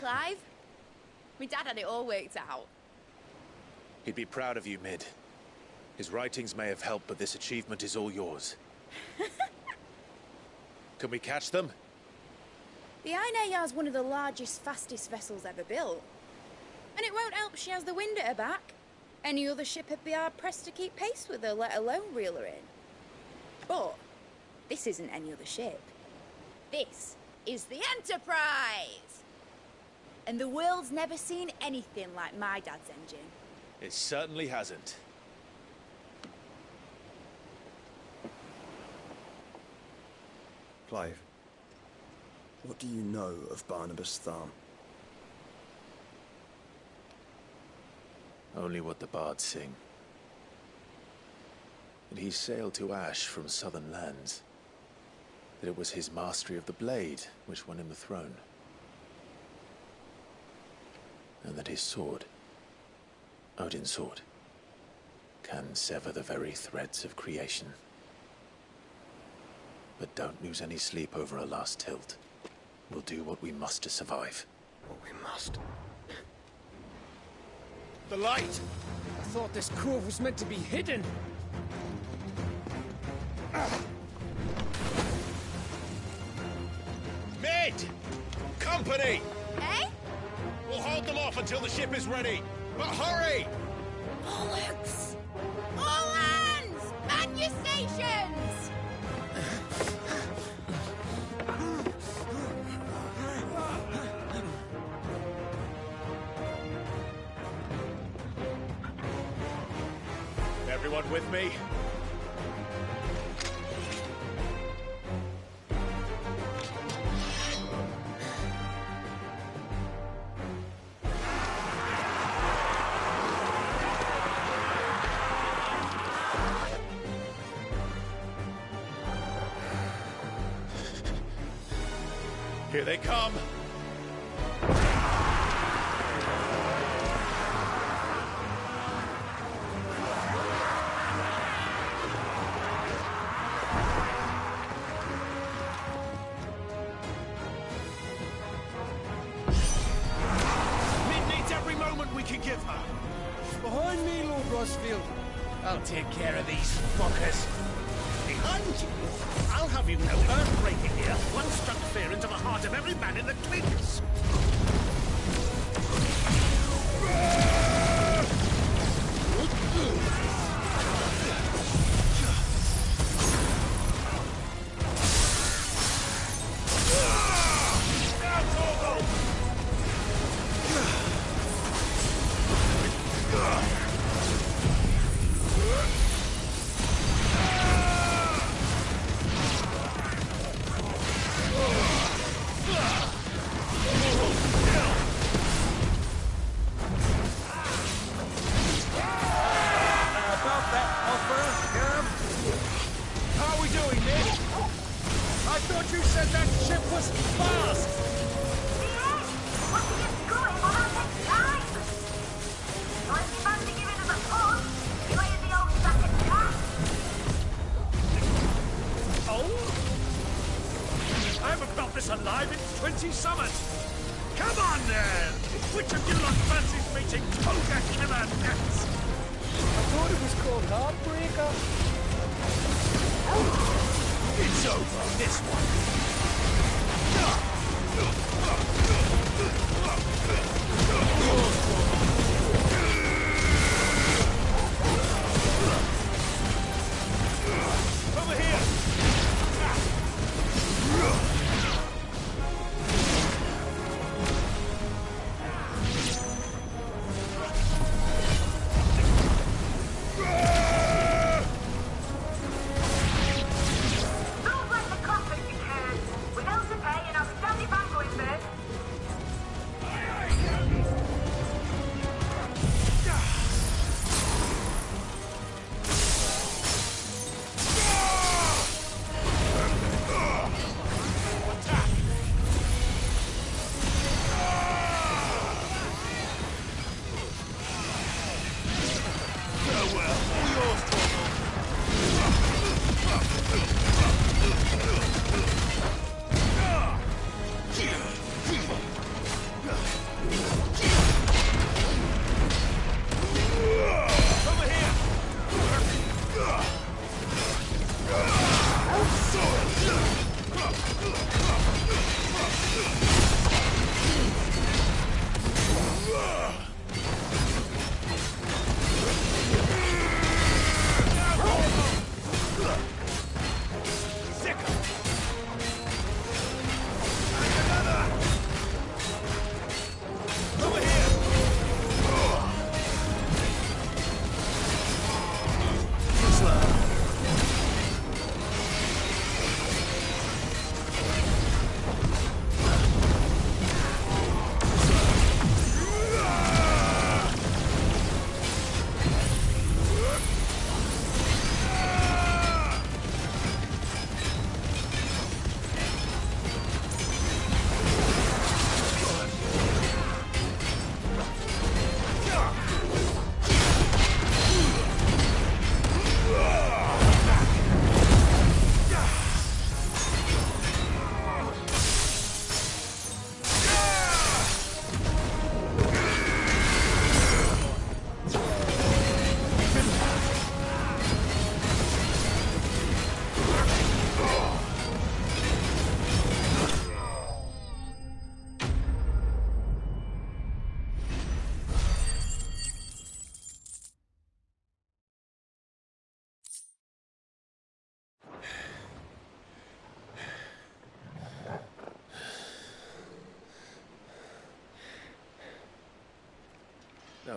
Clive. My dad had it all worked out. He'd be proud of you, Mid. His writings may have helped, but this achievement is all yours. Can we catch them? The Aina is one of the largest, fastest vessels ever built. And it won't help she has the wind at her back. Any other ship would be hard-pressed to keep pace with her, let alone reel her in. But this isn't any other ship. This is the Enterprise! And the world's never seen anything like my dad's engine. It certainly hasn't. Clive, what do you know of Barnabas Tharm? Only what the bards sing. That he sailed to Ash from southern lands. That it was his mastery of the blade which won him the throne. And that his sword, Odin's sword, can sever the very threads of creation. But don't lose any sleep over a last tilt. We'll do what we must to survive. What we must. The light! I thought this cove was meant to be hidden. Mid! Company! Eh? We'll hold them off until the ship is ready. But hurry! Bollocks! All hands! Man your stations! Everyone with me? Here they come! Behind me, Lord Rosfield. I'll take care of these fuckers. Behind you? I'll have you know, earthbreaking here once struck fear into the heart of every man in the Twins.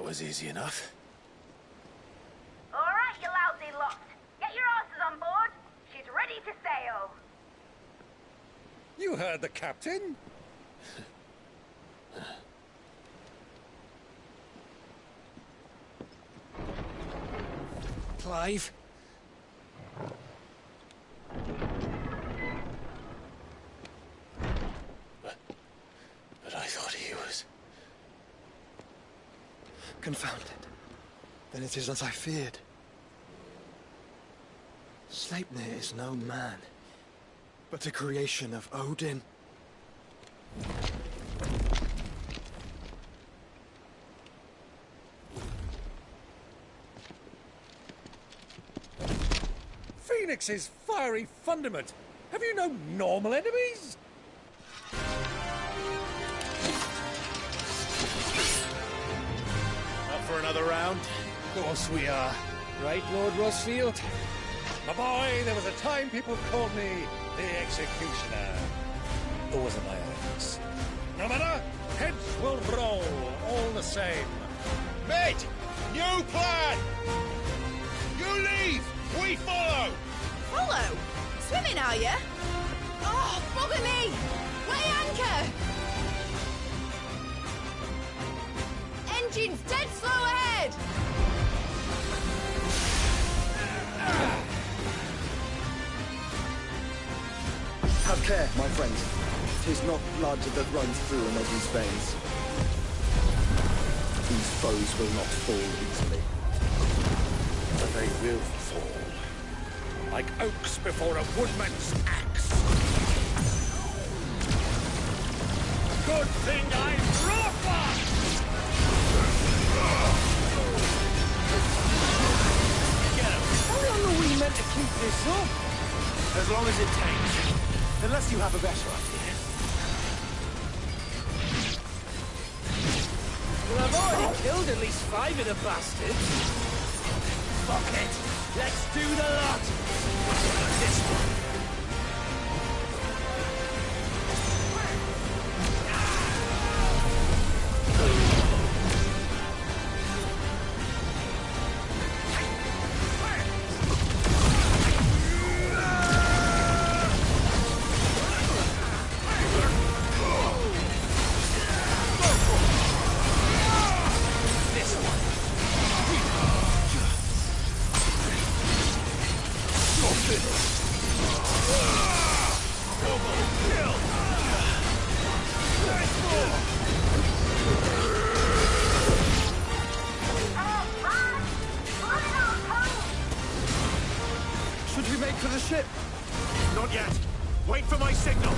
was easy enough. All right, you lousy lot. Get your asses on board. She's ready to sail. You heard the captain. Clive? But I thought he was... Confound it. Then it is as I feared. Sleipnir is no man, but a creation of Odin. Phoenix's fiery fundament. Have you no normal enemies? Up for another round? Of course we are. Right, Lord Rosfield? My boy, there was a time people called me the Executioner. Those are my enemies. No matter, heads will roll all the same. Mate! New plan! You leave! We follow! Follow? Swimming, are you? Oh, bother me! Weigh anchor! Engines dead slow ahead! Have care, my friends. 'Tis not blood that runs through an Eddie's veins. These foes will not fall easily. But they will fall. Like oaks before a woodman's axe. Good thing I'm proper! How long are we meant to keep this up? As long as it takes. Unless you have a better idea. Well, I've already killed at least 5 of the bastards. Fuck it. Let's do the lot. This one. Should we make for the ship? Not yet. Wait for my signal.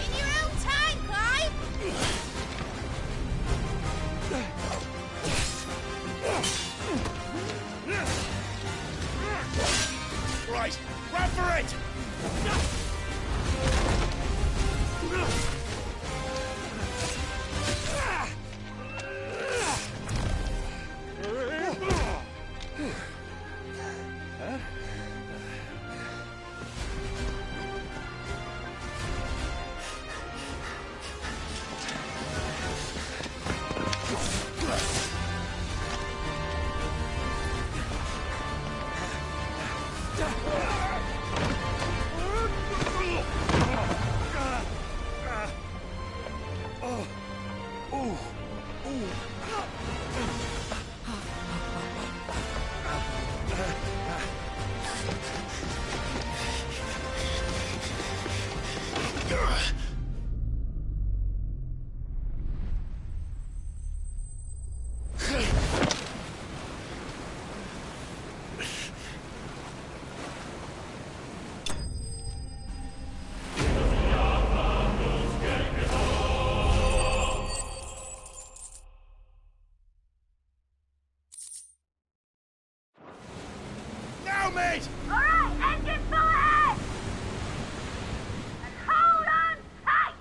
In your own time, Clive! Right, run for it! on, mate! Alright, engine full ahead! And hold on tight!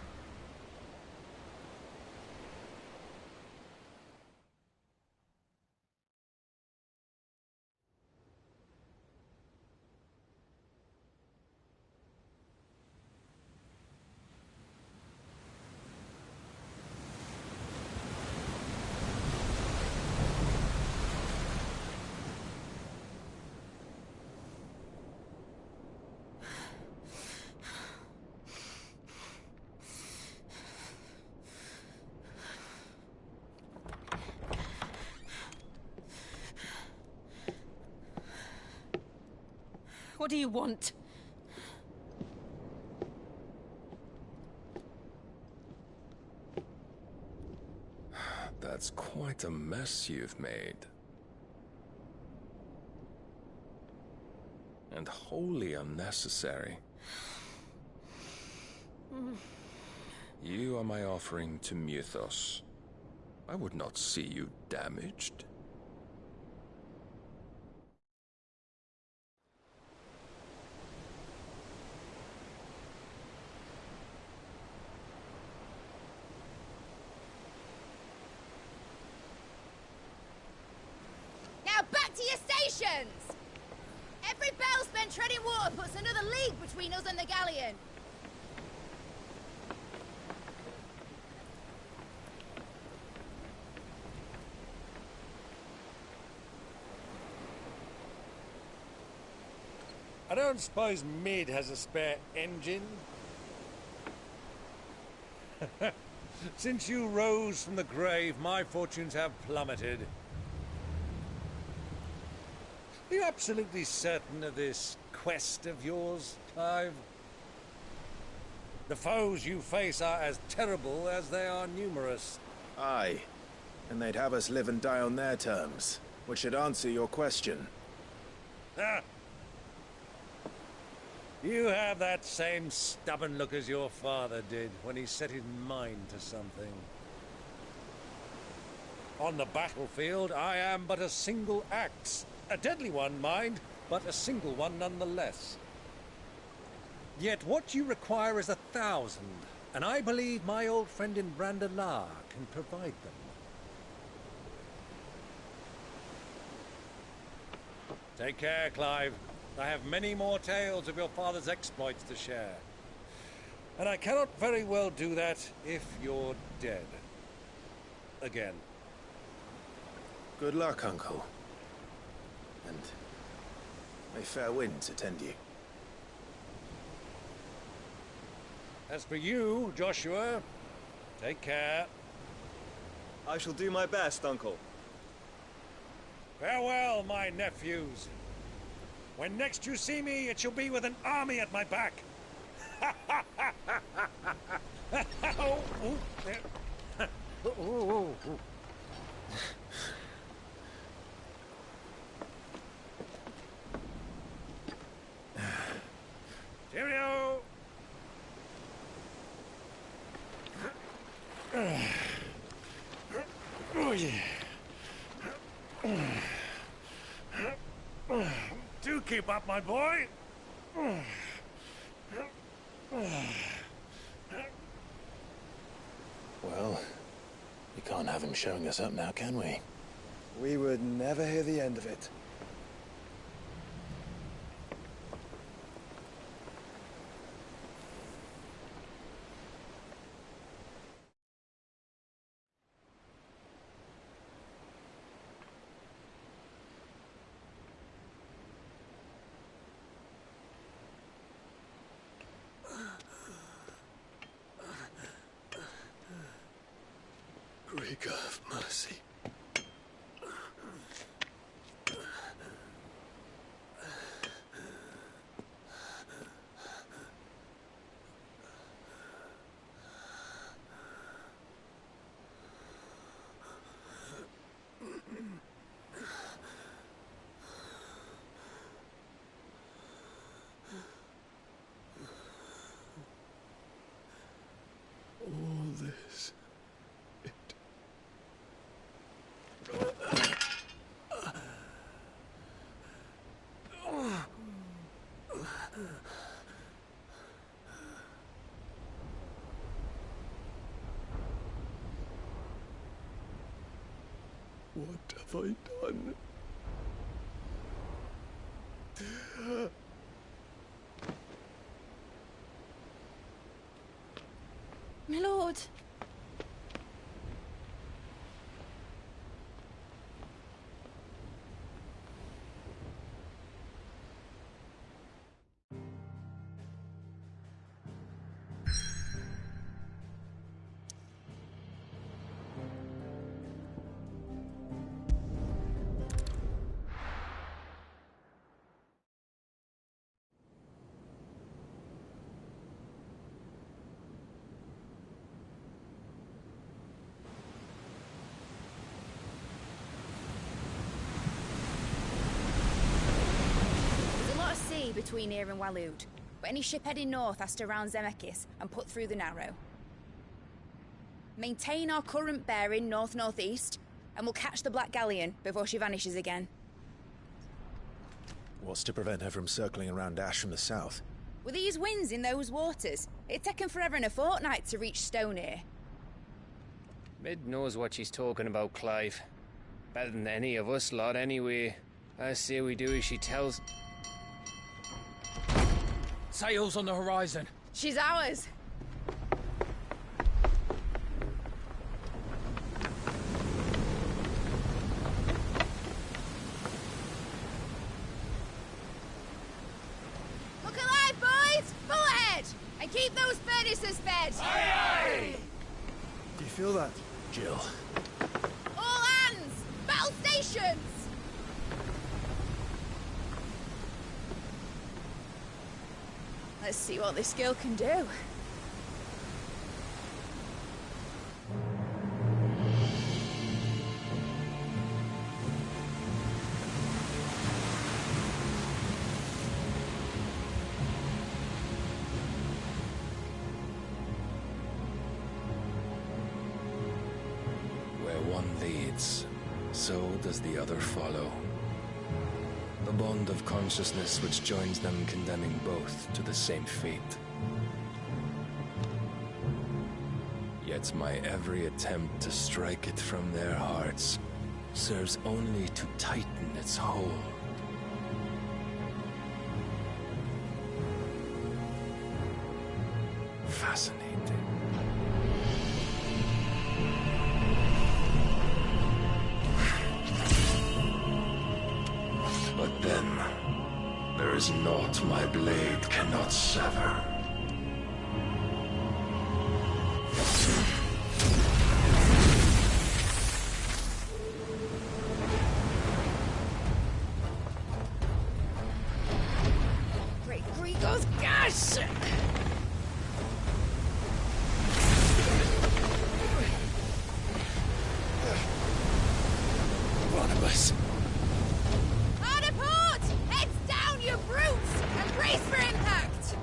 What do you want? That's quite a mess you've made. And wholly unnecessary. You are my offering to Mythos. I would not see you damaged. Now back to your stations! Every bell spent treading water puts another league between us and the galleon. I don't suppose Mid has a spare engine? Since you rose from the grave, my fortunes have plummeted. Are you absolutely certain of this quest of yours, Clive? The foes you face are as terrible as they are numerous. Aye. And they'd have us live and die on their terms, which should answer your question. Ah! You have that same stubborn look as your father did when he set his mind to something. On the battlefield, I am but a single axe. A deadly one, mind, but a single one nonetheless. Yet what you require is 1,000, and I believe my old friend in Brandalar can provide them. Take care, Clive. I have many more tales of your father's exploits to share. And I cannot very well do that if you're dead. Again. Good luck, Uncle. And may fair winds attend you. As for you, Joshua, take care. I shall do my best, Uncle. Farewell, my nephews. When next you see me, it shall be with an army at my back. Oh, oh, there. Oh, oh, oh. Cheerio! Oh, yeah. Do keep up, my boy. Well, we can't have him showing us up now, can we? We would never hear the end of it. Greek of mercy. All this, it have I done? My lord. Between here and Waloed, but any ship heading north has to round Zemeckis and put through the Narrow. Maintain our current bearing north-northeast, and we'll catch the Black Galleon before she vanishes again. What's to prevent her from circling around Ash from the south? With these winds in those waters, it'd taken forever and a fortnight to reach Stonehere. Mid knows what she's talking about, Clive. Better than any of us lot, anyway. I say we do as she tells. Sails on the horizon. She's ours. Look alive, boys! Full ahead! And keep those furnaces fed! Aye, aye! Do you feel that? Jill. All hands! Battle stations! Let's see what this girl can do. Where one leads, so does the other follow. The bond of consciousness which joins them condemning both to the same fate. Yet my every attempt to strike it from their hearts serves only to tighten its hold. Fascinating. But then, there is naught my blade cannot sever. Great Grigos, gosh! Barnabas. Hard port! Heads down, you brutes! And brace for impact!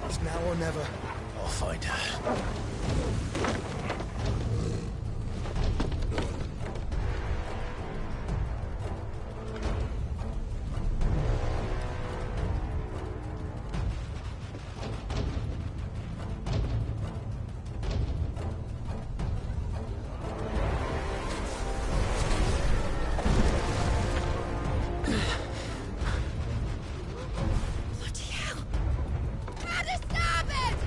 It's now or never. I'll find her. Bloody hell! At the starboard!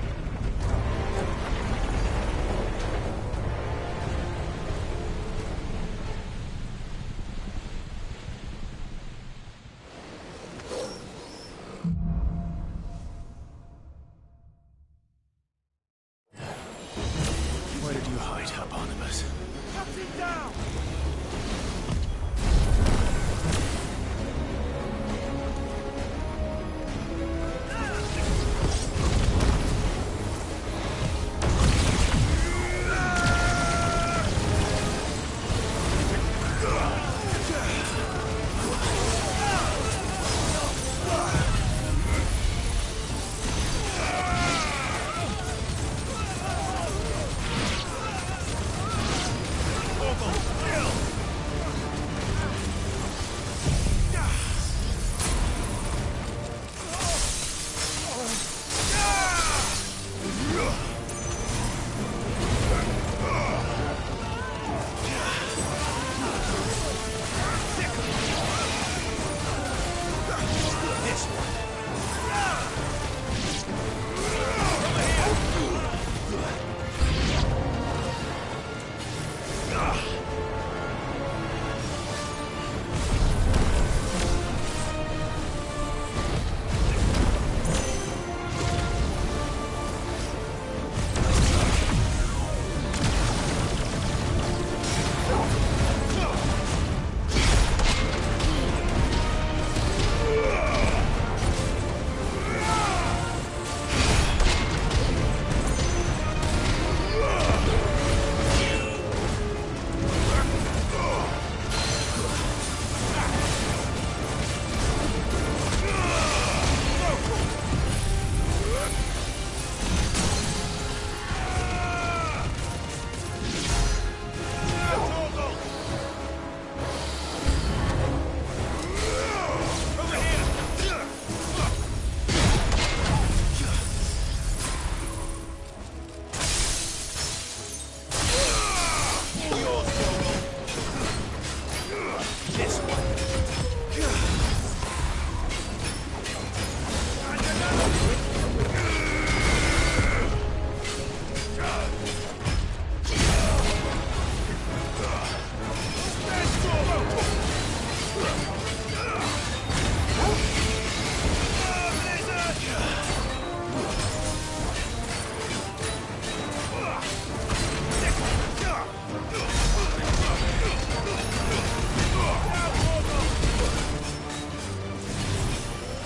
This one.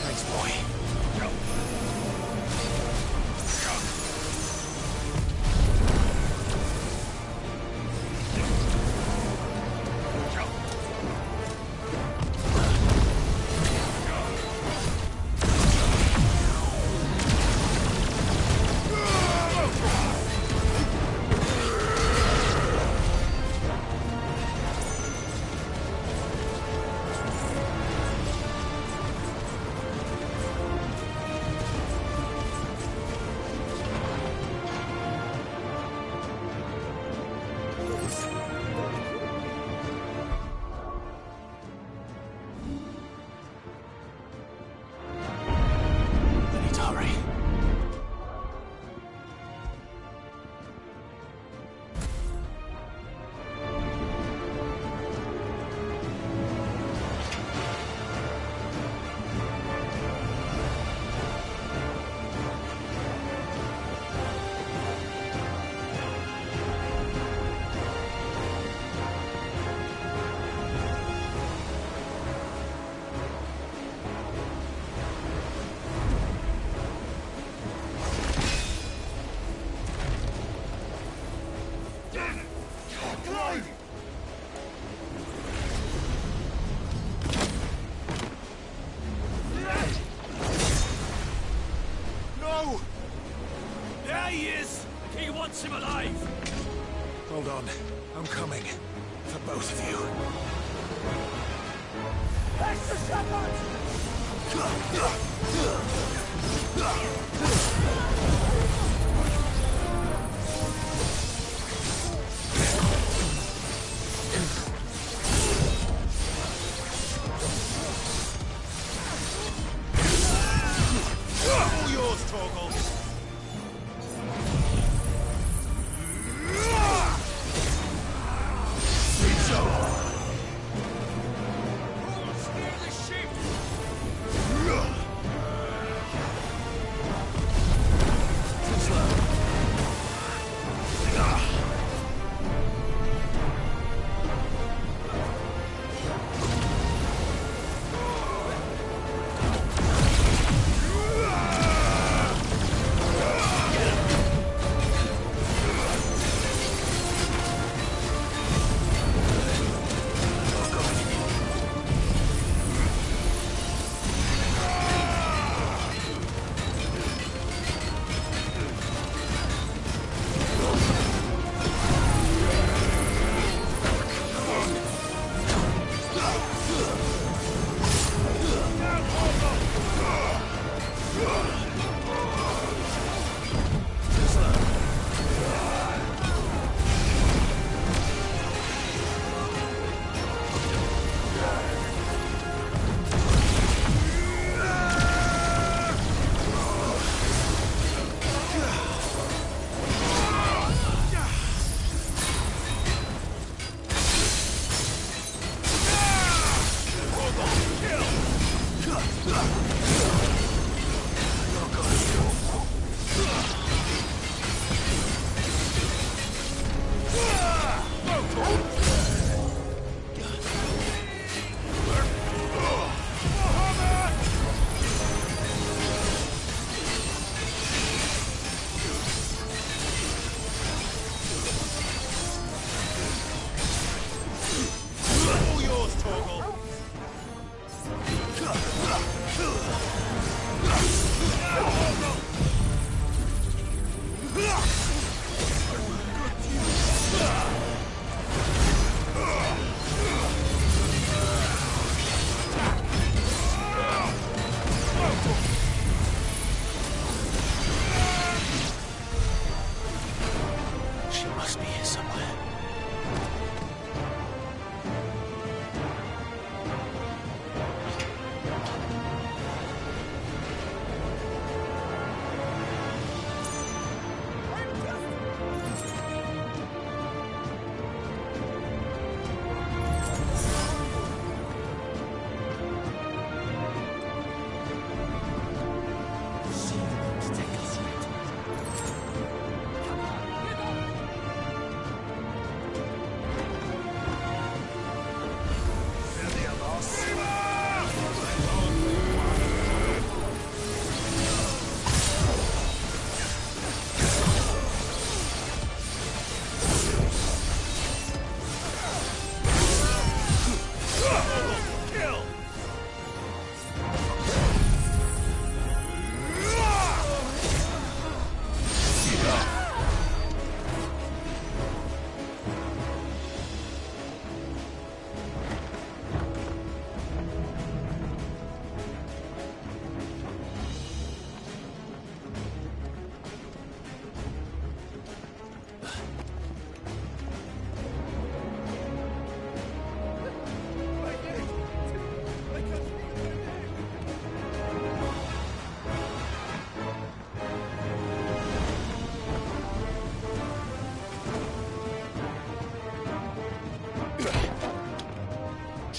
Thanks, boy. I need to hurry. No! There he is! He wants him alive! Hold on. I'm coming. For both of you. Extra Shepard! All yours, Torgal. Steer the ship!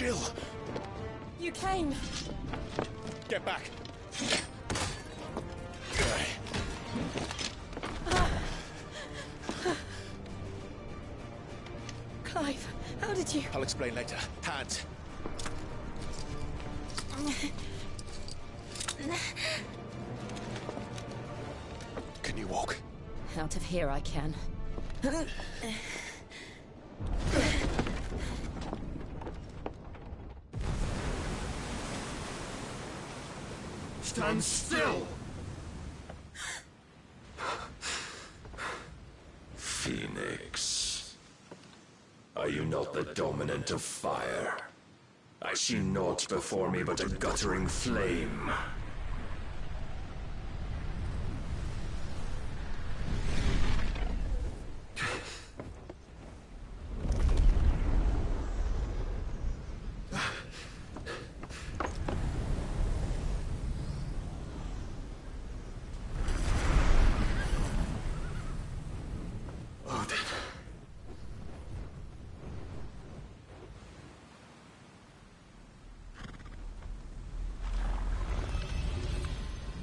Jill! You came. Get back! Clive, how did you... I'll explain later. Hands. Can you walk? Out of here I can. Stand still! Phoenix. Are you not the dominant of fire? I see naught before me but a guttering flame.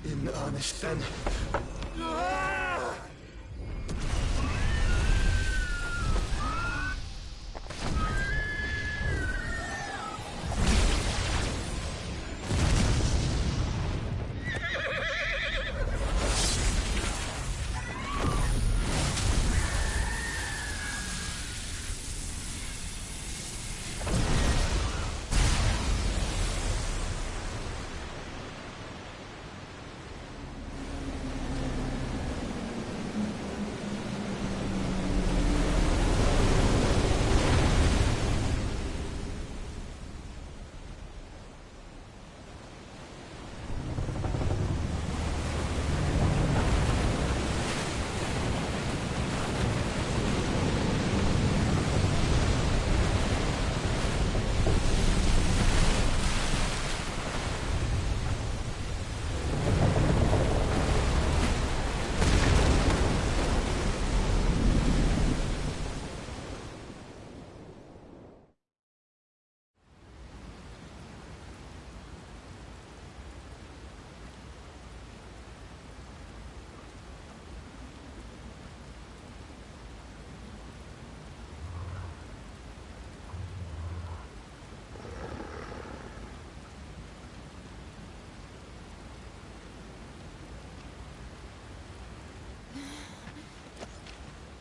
In earnest, then.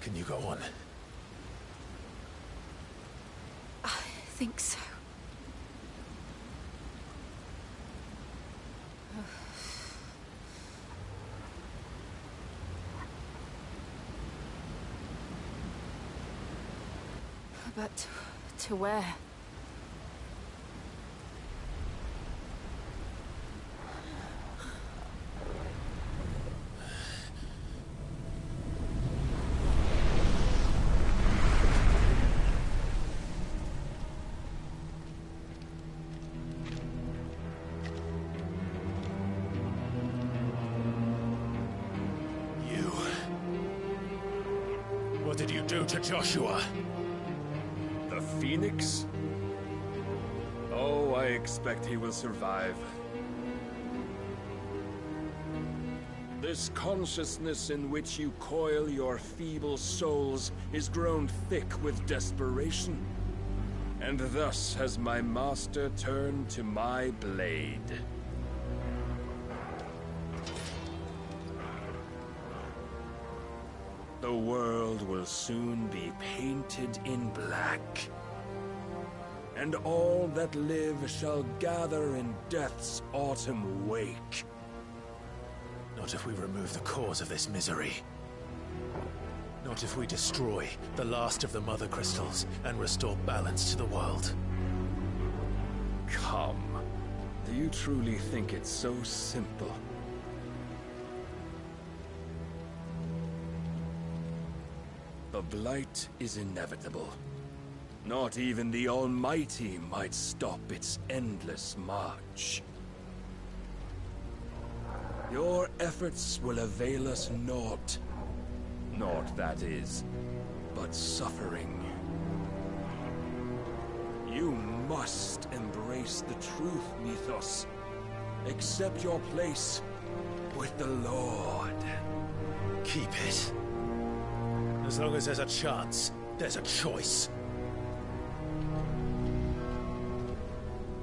Can you go on? I think so. But to where? What did you do to Joshua? The Phoenix? Oh, I expect he will survive. This consciousness in which you coil your feeble souls is grown thick with desperation. And thus has my master turned to my blade. The world will soon be painted in black. And all that live shall gather in death's autumn wake. Not if we remove the cause of this misery. Not if we destroy the last of the Mother Crystals and restore balance to the world. Come. Do you truly think it's so simple? The Blight is inevitable. Not even the Almighty might stop its endless march. Your efforts will avail us naught. Naught, that is, but suffering. You must face the truth, Mythos. Accept your place with the Lord. Keep it. As long as there's a chance, there's a choice.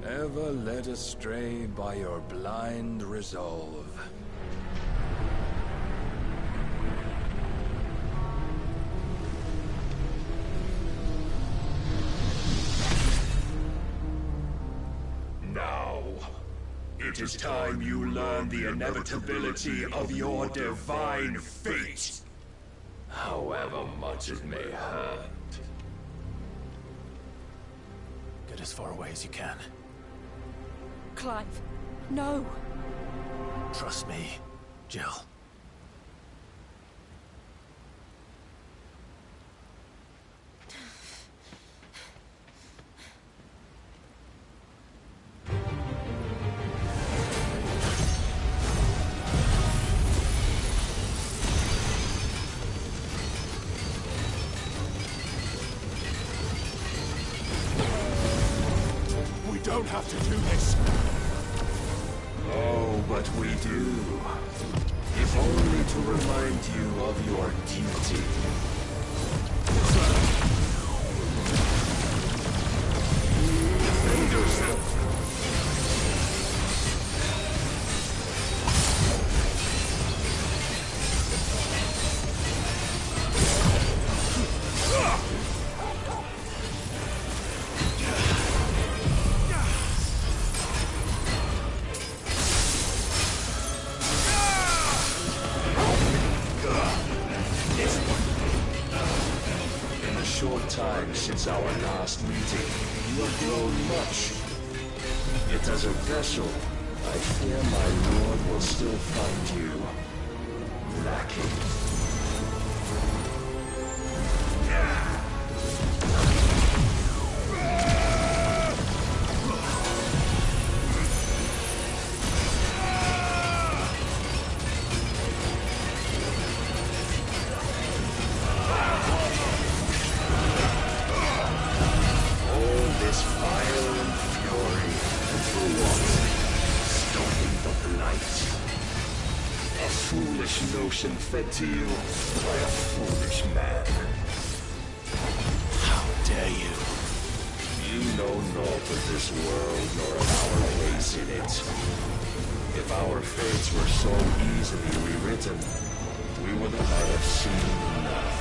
Ever led astray by your blind resolve. Now, it is time you learn the inevitability of your divine fate, however much it may hurt. Get as far away as you can. Clive, no. Trust me, Jill. We don't have to do this. Oh, but we do. If only to remind you of your duty. Defend yourself. Short time since our last meeting, you have grown much. Yet as a vessel, I fear my lord will still find you lacking. Notion fed to you by a foolish man. How dare you? You know naught of this world nor of our place in it. If our fates were so easily rewritten, we would not have seen enough.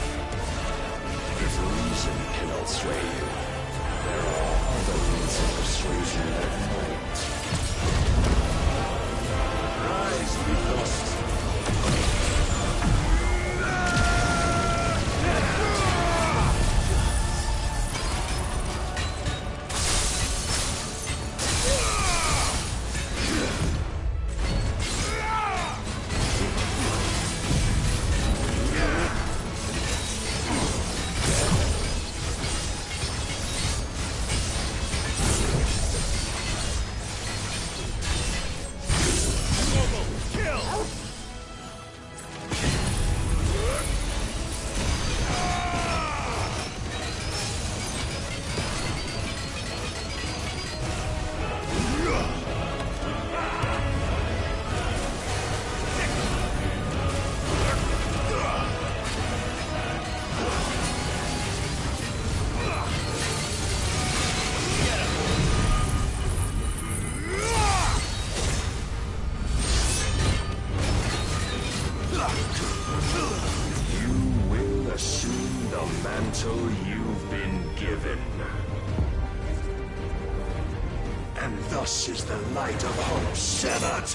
If reason cannot sway you, there are other means of persuasion that might. Rise, Mythos. You've been given. And thus is the light of hope severed.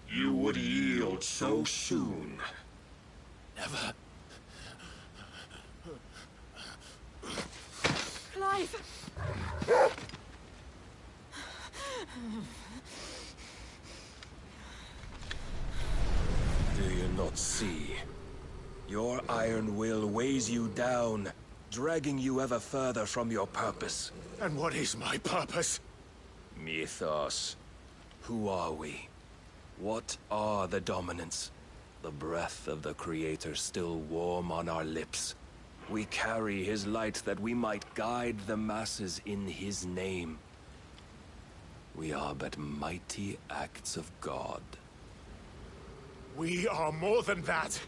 You would yield so soon. Never. Clive! Do you not see? Your iron will weighs you down, dragging you ever further from your purpose. And what is my purpose? Mythos. Who are we? What are the dominants? The breath of the Creator still warm on our lips. We carry his light that we might guide the masses in his name. We are but mighty acts of God. We are more than that!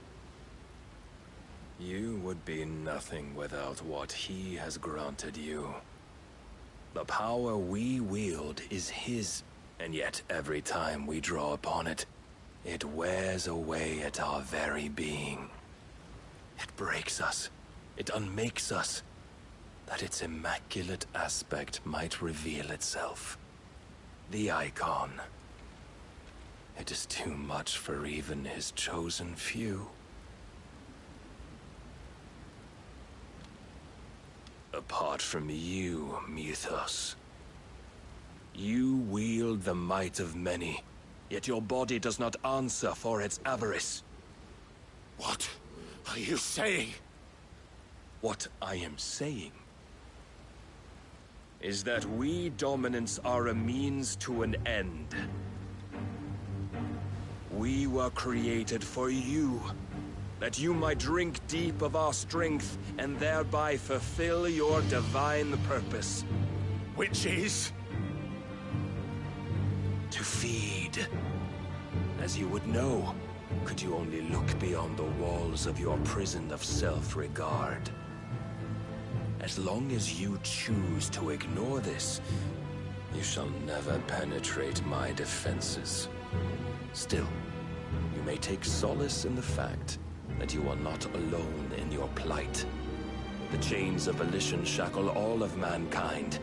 You would be nothing without what he has granted you. The power we wield is his, and yet every time we draw upon it, it wears away at our very being. It breaks us. It unmakes us, that its immaculate aspect might reveal itself. The icon. It is too much for even his chosen few. Apart from you, Mythos, you wield the might of many, yet your body does not answer for its avarice. What are you saying? What I am saying is that we dominants are a means to an end. We were created for you, that you might drink deep of our strength and thereby fulfill your divine purpose. Which is? To feed. As you would know, could you only look beyond the walls of your prison of self-regard. As long as you choose to ignore this, you shall never penetrate my defenses. Still, you may take solace in the fact that you are not alone in your plight. The chains of volition shackle all of mankind,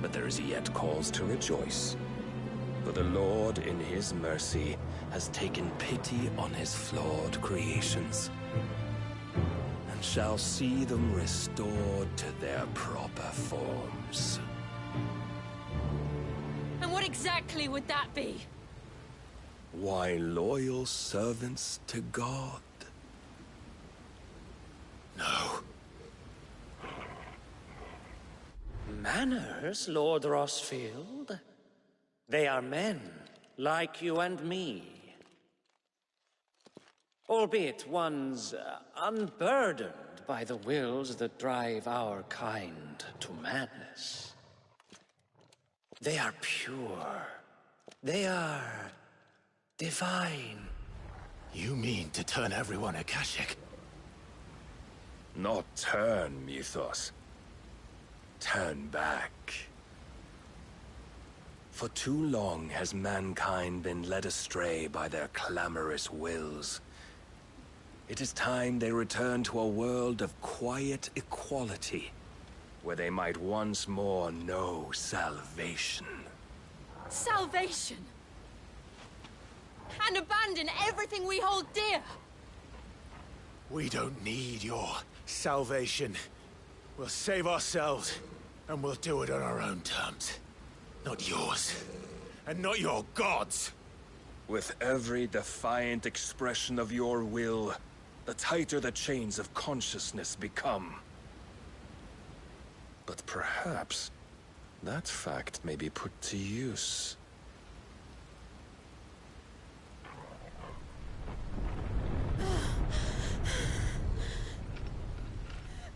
but there is yet cause to rejoice. For the Lord, in his mercy, has taken pity on his flawed creations, and shall see them restored to their proper forms. And what exactly would that be? Why, loyal servants to God. No. Manners, Lord Rosfield? They are men, like you and me. Albeit ones unburdened by the wills that drive our kind to madness. They are pure. They are divine. You mean to turn everyone Akashic? Not turn, Mythos. Turn back. For too long has mankind been led astray by their clamorous wills. It is time they return to a world of quiet equality, where they might once more know salvation. Salvation? And abandon everything we hold dear? We don't need your salvation. We'll save ourselves, and we'll do it on our own terms. Not yours, and not your gods. With every defiant expression of your will, the tighter the chains of consciousness become. But perhaps that fact may be put to use.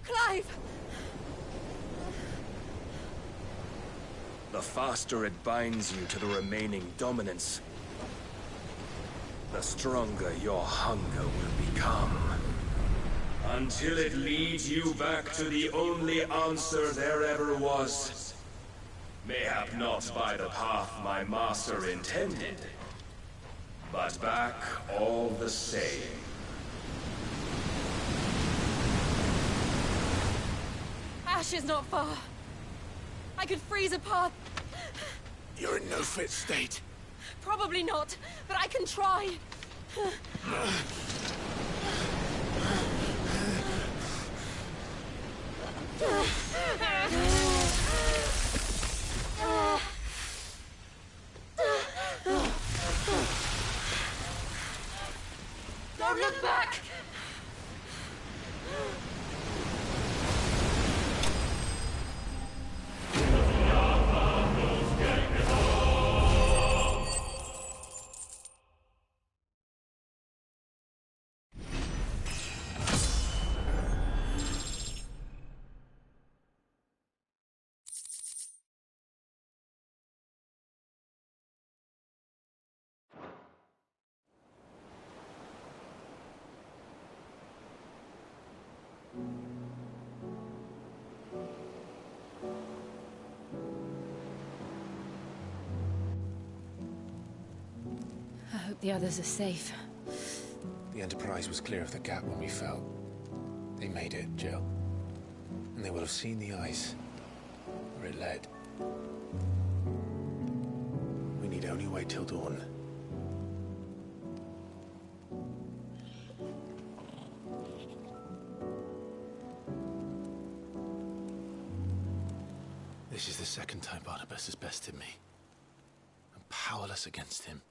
Clive! The faster it binds you to the remaining dominance, the stronger your hunger will become. Until it leads you back to the only answer there ever was. Mayhap not by the path my master intended, but back all the same. Ash is not far. I could freeze a path. You're in no fit state. Probably not, but I can try. Don't look back! hope the others are safe. The Enterprise was clear of the gap when we fell. They made it, Jill. And they will have seen the ice, where it led. We need only wait till dawn. This is the second time Barnabas has bested me. I'm powerless against him.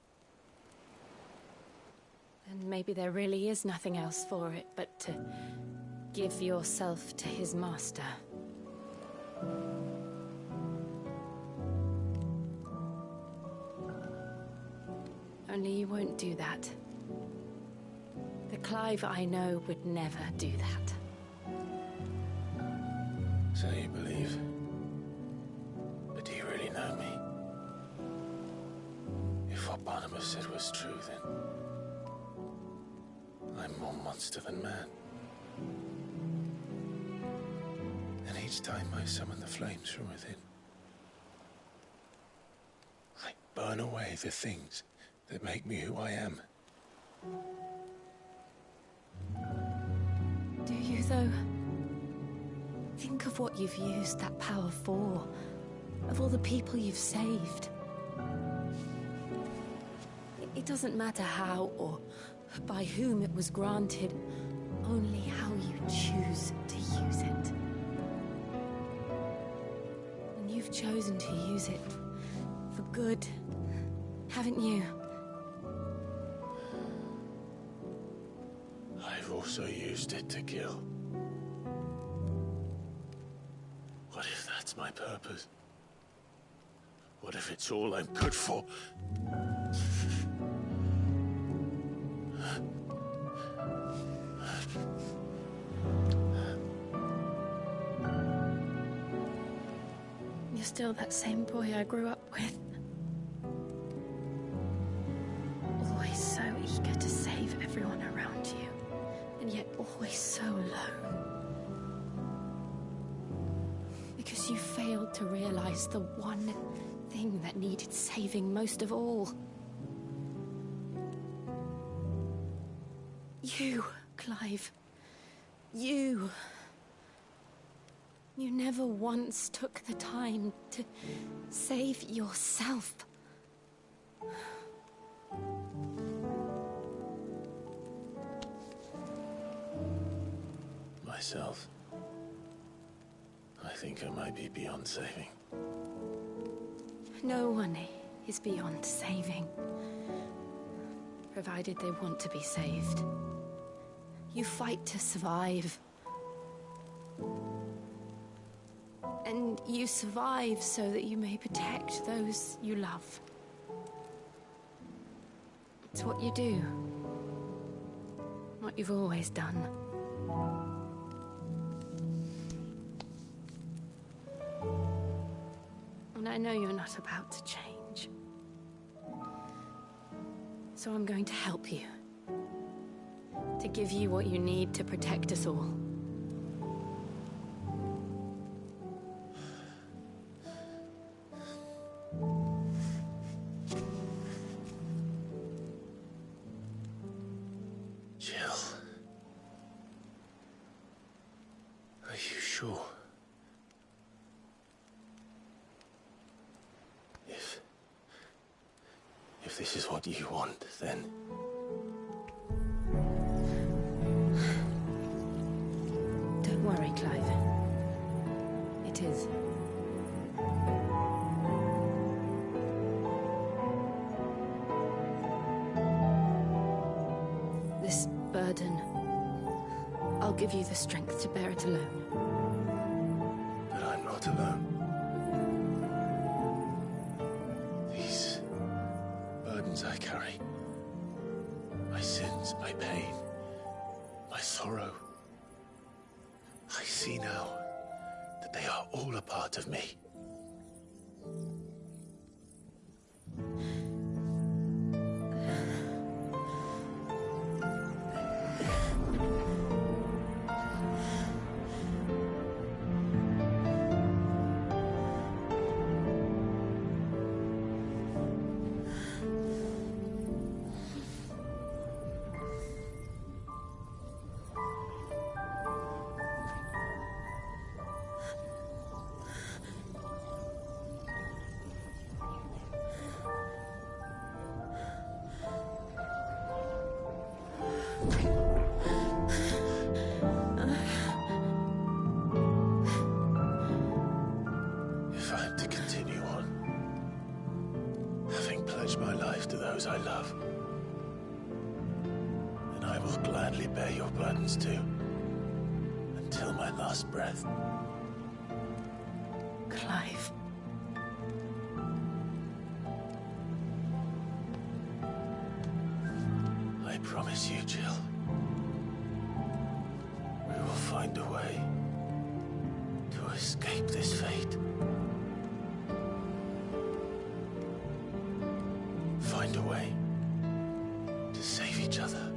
And maybe there really is nothing else for it but to give yourself to his master. Only you won't do that. The Clive I know would never do that. So you believe? But do you really know me? If what Barnabas said was true, then I'm more monster than man. And each time I summon the flames from within, I burn away the things that make me who I am. Do you, though? Think of what you've used that power for, of all the people you've saved. It doesn't matter how or by whom it was granted, only how you choose to use it. And you've chosen to use it for good, haven't you? I've also used it to kill. What if that's my purpose? What if it's all I'm good for? You're still that same boy I grew up with. Always so eager to save everyone around you, and yet always so alone. Because you failed to realize the one thing that needed saving most of all. You, Clive. You. You never once took the time to save yourself. Myself? I think I might be beyond saving. No one is beyond saving, provided they want to be saved. You fight to survive. And you survive so that you may protect those you love. It's what you do. What you've always done. And I know you're not about to change. So I'm going to help you. To give you what you need to protect us all. Jill. Are you sure? If this is what you want, then... Don't worry, Clive. It is. This burden, I'll give you the strength to bear it alone. But I'm not alone. These burdens I carry, my sins, my pain, my sorrow, I see now that they are all a part of me. will gladly bear your burdens too, until my last breath. Clive. I promise you, Jill. We will find a way to escape this fate. Find a way to save each other.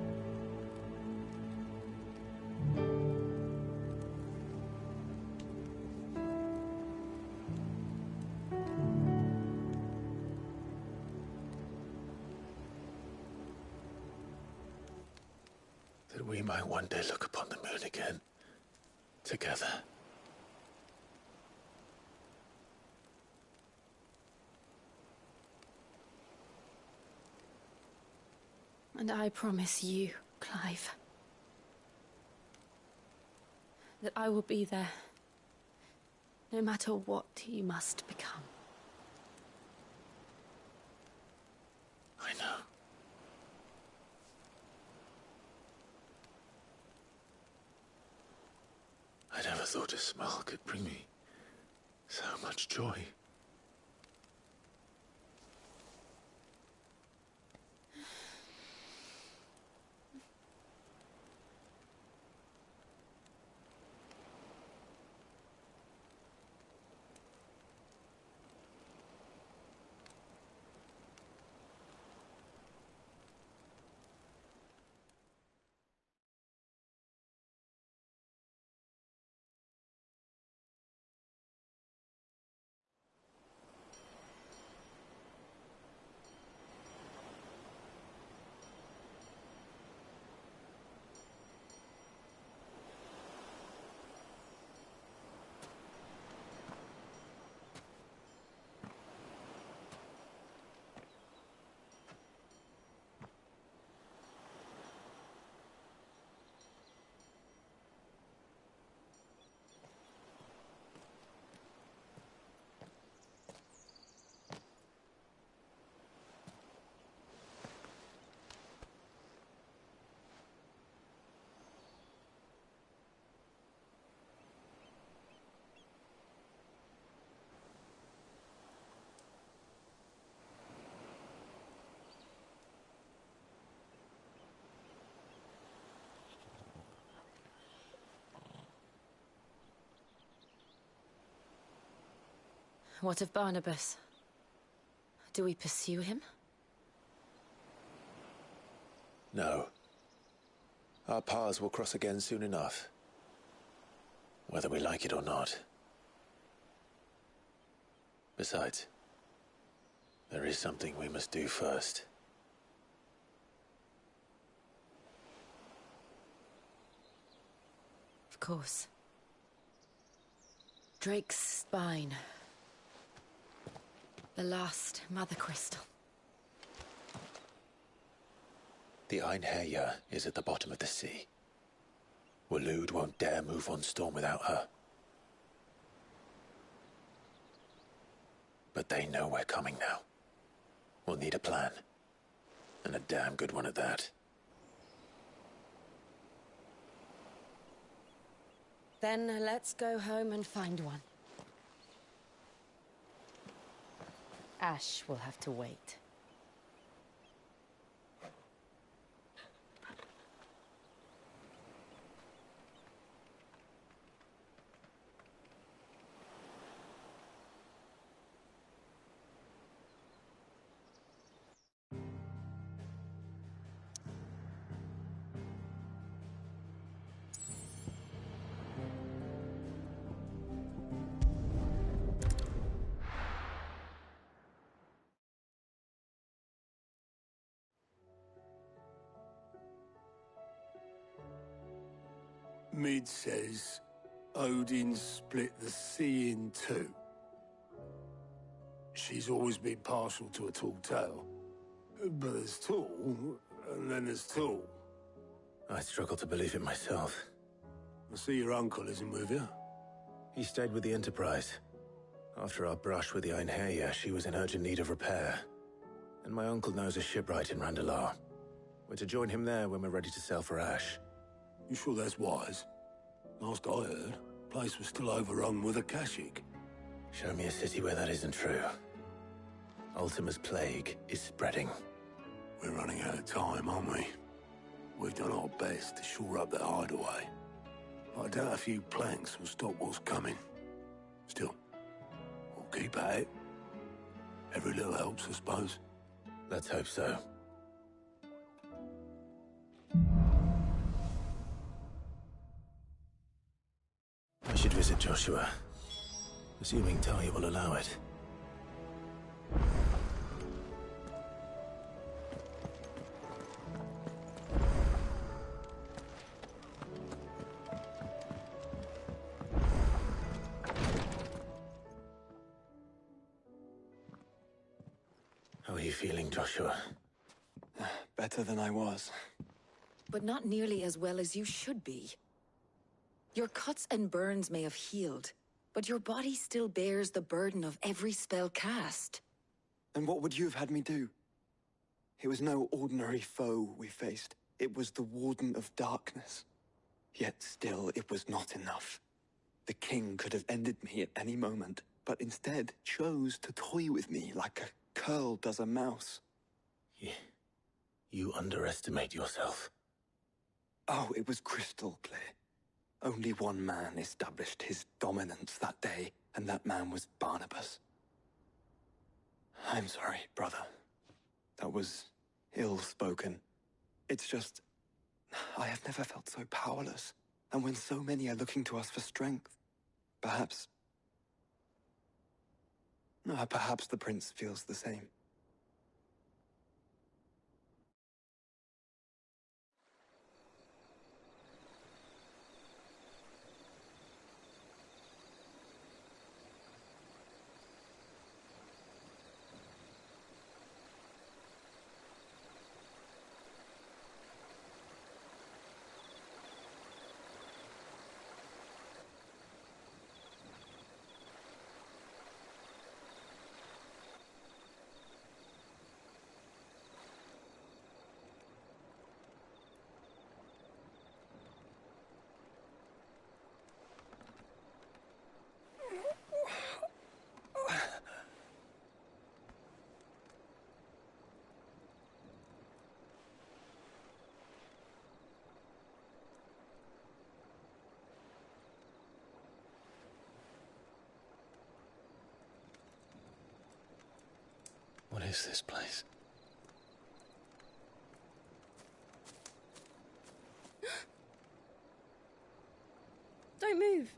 That we might one day look upon the moon again, together. And I promise you, Clive, that I will be there, no matter what you must become. I know. I never thought a smile could bring me so much joy. What of Barnabas? Do we pursue him? No. Our paths will cross again soon enough. Whether we like it or not. Besides, there is something we must do first. Of course. Drake's spine. The last Mother Crystal. The Einherjar is at the bottom of the sea. Waloed won't dare move on Storm without her. But they know we're coming now. We'll need a plan. And a damn good one at that. Then let's go home and find one. Ash will have to wait. Mid says Odin split the sea in two. She's always been partial to a tall tale. But there's tall, and then there's tall. I struggle to believe it myself. I see your uncle isn't with you. He stayed with the Enterprise. After our brush with the Einherjar, she was in urgent need of repair. And my uncle knows a shipwright in Randalar. We're to join him there when we're ready to sail for Ash. You sure that's wise? Last I heard, the place was still overrun with Akashic. Show me a city where that isn't true. Ultima's plague is spreading. We're running out of time, aren't we? We've done our best to shore up that hideaway. But I doubt a few planks will stop what's coming. Still, we'll keep at it. Every little helps, I suppose. Let's hope so. I should visit Joshua, assuming Talia will allow it. How are you feeling, Joshua? Better than I was. But not nearly as well as you should be. Your cuts and burns may have healed, but your body still bears the burden of every spell cast. And what would you have had me do? It was no ordinary foe we faced. It was the Warden of Darkness. Yet still, it was not enough. The king could have ended me at any moment, but instead chose to toy with me like a curl does a mouse. You underestimate yourself. Oh, it was crystal clear. Only one man established his dominance that day, and that man was Barnabas. I'm sorry, brother. That was ill-spoken. It's just, I have never felt so powerless. And when so many are looking to us for strength, perhaps the prince feels the same. What is this place? Don't move.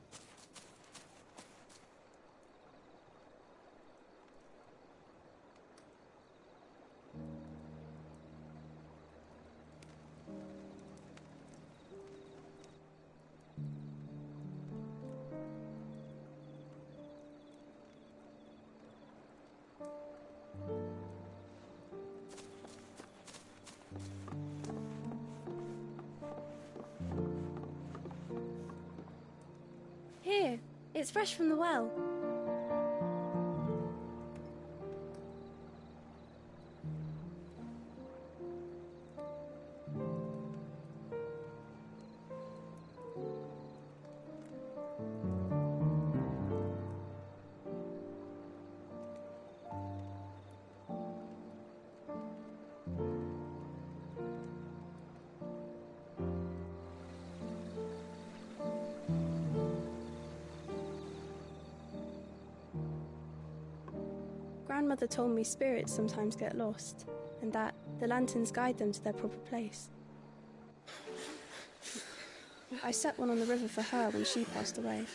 Here, it's fresh from the well. Grandmother told me spirits sometimes get lost, and that the lanterns guide them to their proper place. I set one on the river for her when she passed away.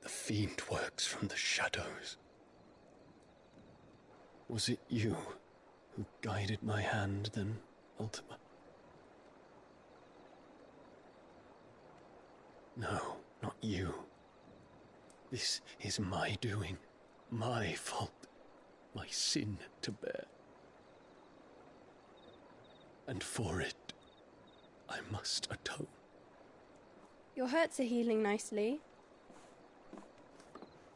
The fiend works from the shadows. Was it you who guided my hand then, Ultima? No, not you. This is my doing, my fault, my sin to bear. And for it, I must atone. Your hurts are healing nicely.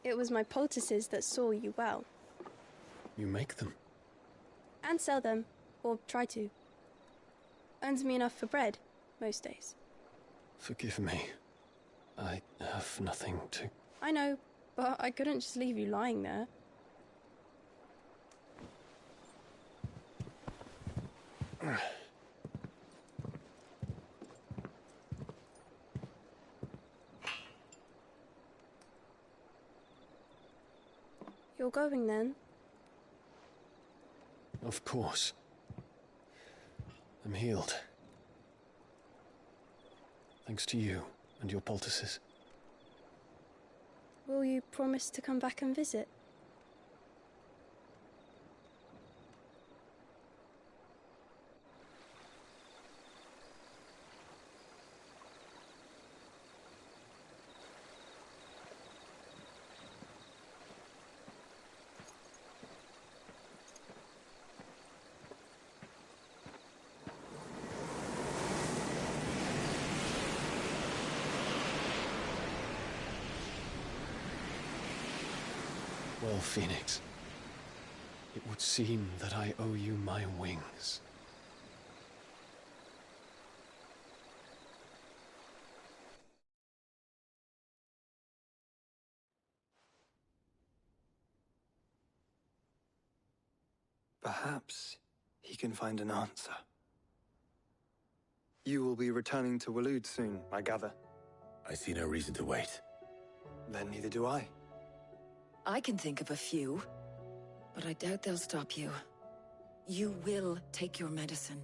It was my poultices that saw you well. You make them? And sell them, or try to. Earns me enough for bread, most days. Forgive me. I have nothing to... I know, but I couldn't just leave you lying there. You're going then? Of course. I'm healed. Thanks to you and your poultices. Will you promise to come back and visit? Well, Phoenix, it would seem that I owe you my wings. Perhaps he can find an answer. You will be returning to Waloed soon, I gather. I see no reason to wait. Then neither do I. I can think of a few, but I doubt they'll stop you. You will take your medicine.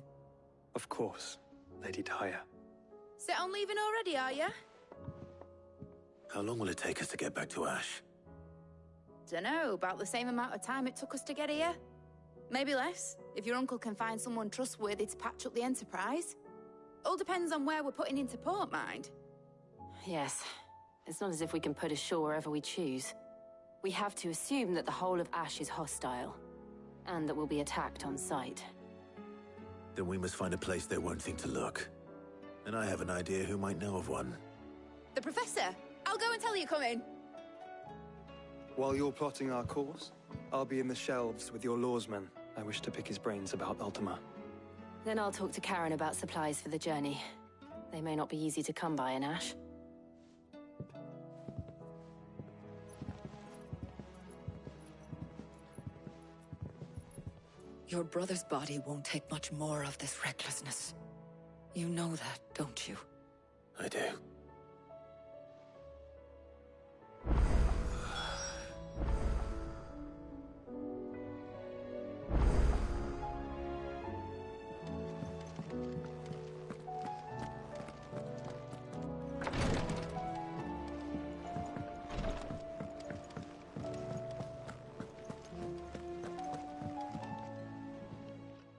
Of course, Lady Daya. Set on leaving already, are ya? How long will it take us to get back to Ash? Dunno, about the same amount of time it took us to get here. Maybe less, if your uncle can find someone trustworthy to patch up the Enterprise. All depends on where we're putting into port, mind. Yes. It's not as if we can put ashore wherever we choose. We have to assume that the whole of Ash is hostile, and that we'll be attacked on sight. Then we must find a place they won't think to look. And I have an idea who might know of one. The Professor! I'll go and tell you coming! While you're plotting our course, I'll be in the shelves with your lawsman. I wish to pick his brains about Ultima. Then I'll talk to Karen about supplies for the journey. They may not be easy to come by in Ash. Your brother's body won't take much more of this recklessness. You know that, don't you? I do.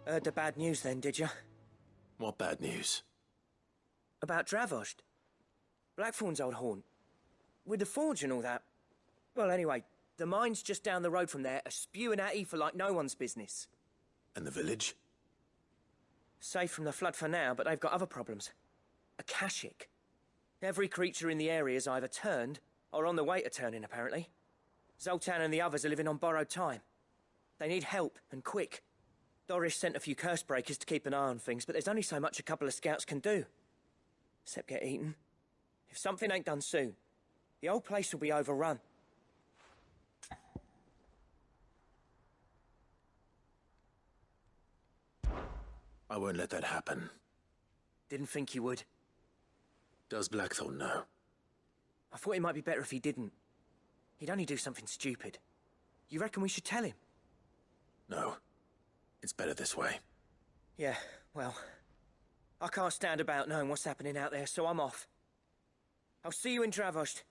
Heard the bad news then, did you? What bad news? About Dravost. Blackthorn's old haunt. With the forge and all that. Well, anyway, the mines just down the road from there are spewing out ether like no one's business. And the village? Safe from the flood for now, but they've got other problems. Akashic. Every creature in the area is either turned, or on the way to turning, apparently. Zoltan and the others are living on borrowed time. They need help, and quick. Doris sent a few curse breakers to keep an eye on things, but there's only so much a couple of scouts can do. Except get eaten. If something ain't done soon, the whole place will be overrun. I won't let that happen. Didn't think you would. Does Blackthorn know? I thought it might be better if he didn't. He'd only do something stupid. You reckon we should tell him? No. It's better this way. Yeah, well, I can't stand about knowing what's happening out there, so I'm off. I'll see you in Dravost.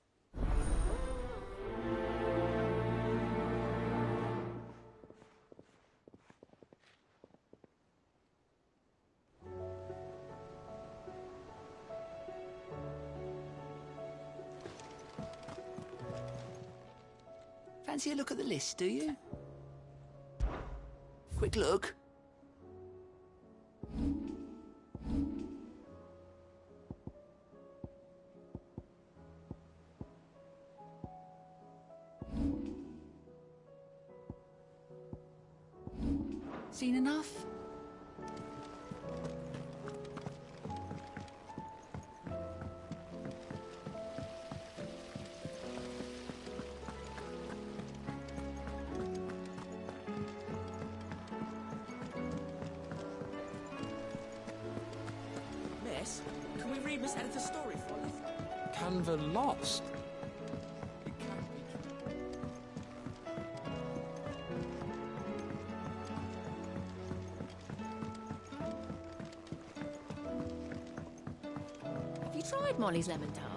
Fancy a look at the list, do you? Quick look. Seen enough? Miss, can we read Miss Editor's story for us? Canva lost. Have you tried Molly's lemon tarts?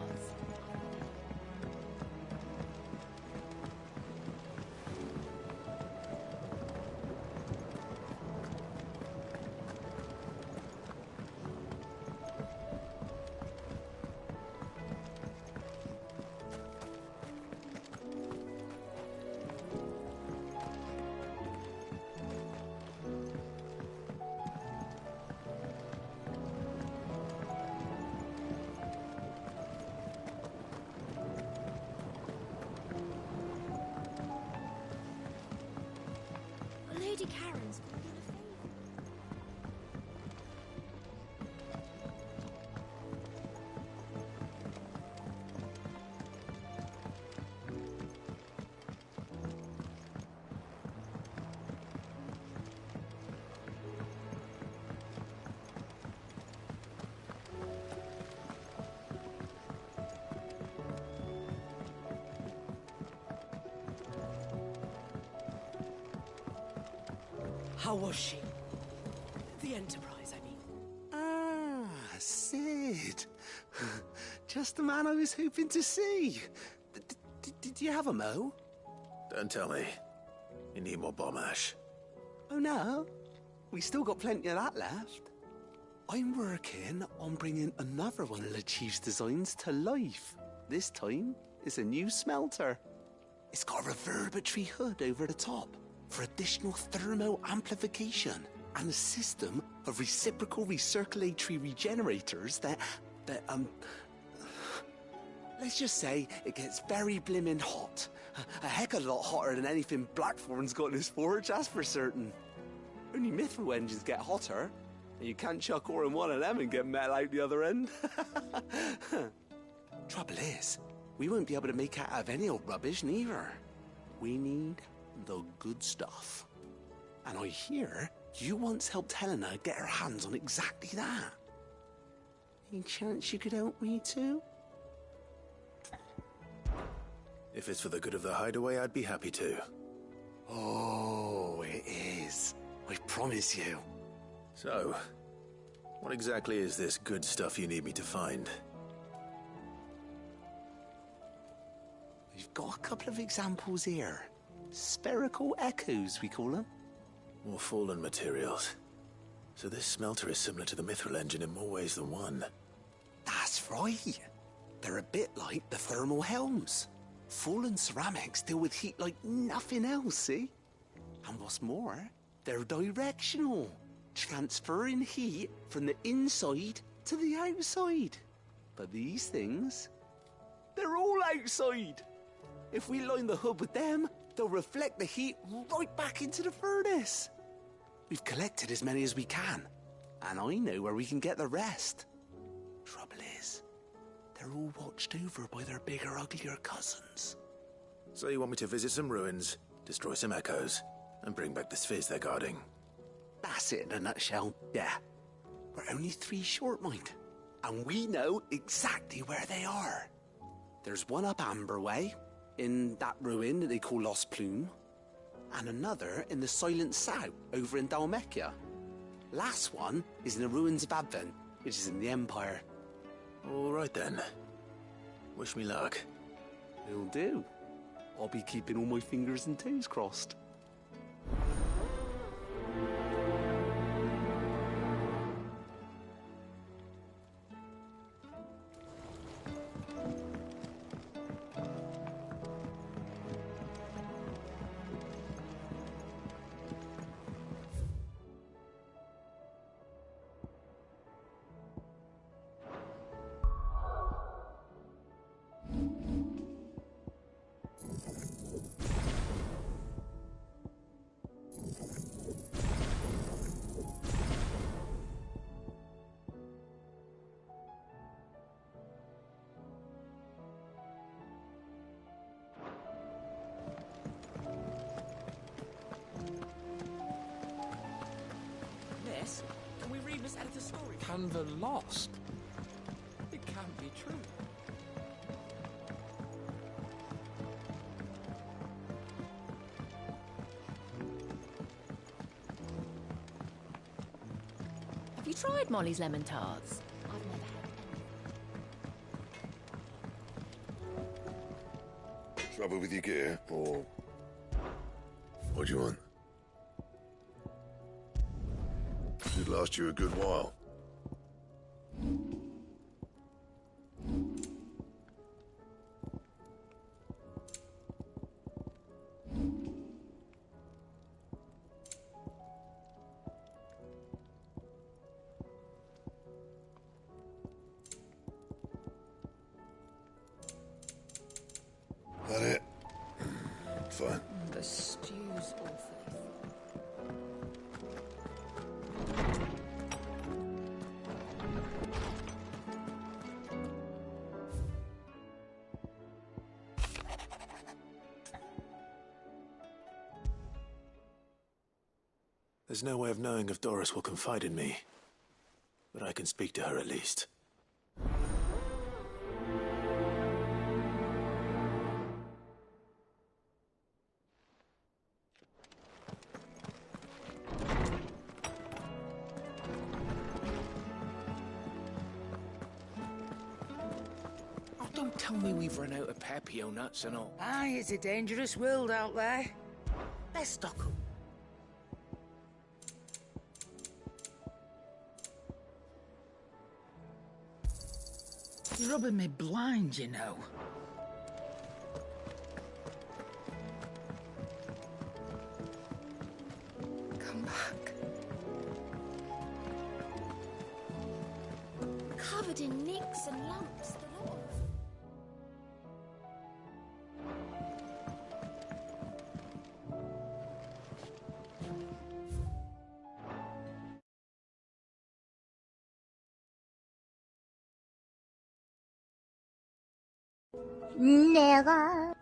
Lady Karen's called in a favour. How was she? The Enterprise, I mean. Ah, Sid. Just the man I was hoping to see. Did you have a mo? Don't tell me. You need more bomb ash. Oh no, we still got plenty of that left. I'm working on bringing another one of the Chief's designs to life. This time, it's a new smelter. It's got a reverberatory hood over the top for additional thermo amplification and a system of reciprocal recirculatory regenerators that let's just say it gets very blimmin' hot. A heck of a lot hotter than anything Blackthorn's got in his forge, that's for certain. Only Mithril engines get hotter, and you can't chuck ore in one of them and get metal out the other end. Trouble is, we won't be able to make it out of any old rubbish neither. We need the good stuff. And I hear you once helped Helena get her hands on exactly that. Any chance you could help me too? If it's for the good of the hideaway, I'd be happy to. Oh, it is. I promise you. So, what exactly is this good stuff you need me to find? We've got a couple of examples here. Spherical echoes, we call them. More fallen materials. So this smelter is similar to the Mithril engine in more ways than one. That's right. They're a bit like the thermal helms. Fallen ceramics deal with heat like nothing else, see? And what's more, they're directional, transferring heat from the inside to the outside. But these things, they're all outside. If we line the hood with them, they'll reflect the heat right back into the furnace. We've collected as many as we can, and I know where we can get the rest. Trouble is, they're all watched over by their bigger, uglier cousins. So you want me to visit some ruins, destroy some echoes, and bring back the spheres they're guarding? That's it in a nutshell, yeah. We're only 3 short, mind, and we know exactly where they are. There's one up Amber Way, in that ruin that they call Lost Plume, and another in the Silent South over in Dalmekia. Last one is in the ruins of Advent, which is in the Empire. All right then. Wish me luck. Will do. I'll be keeping all my fingers and toes crossed. Hanver lost? It can't be true. Have you tried Molly's lemon tarts? I've never had. Trouble with your gear, or what do you want? Should last you a good while. That it? Fine. The stew's awful. There's no way of knowing if Doris will confide in me, but I can speak to her at least. Oh, don't tell me we've run out of Papio nuts and all. Aye, it's a dangerous world out there. Let's stock up. You're rubbing me blind, you know. Come back. Covered in nicks and lumps, the lot of them. 내가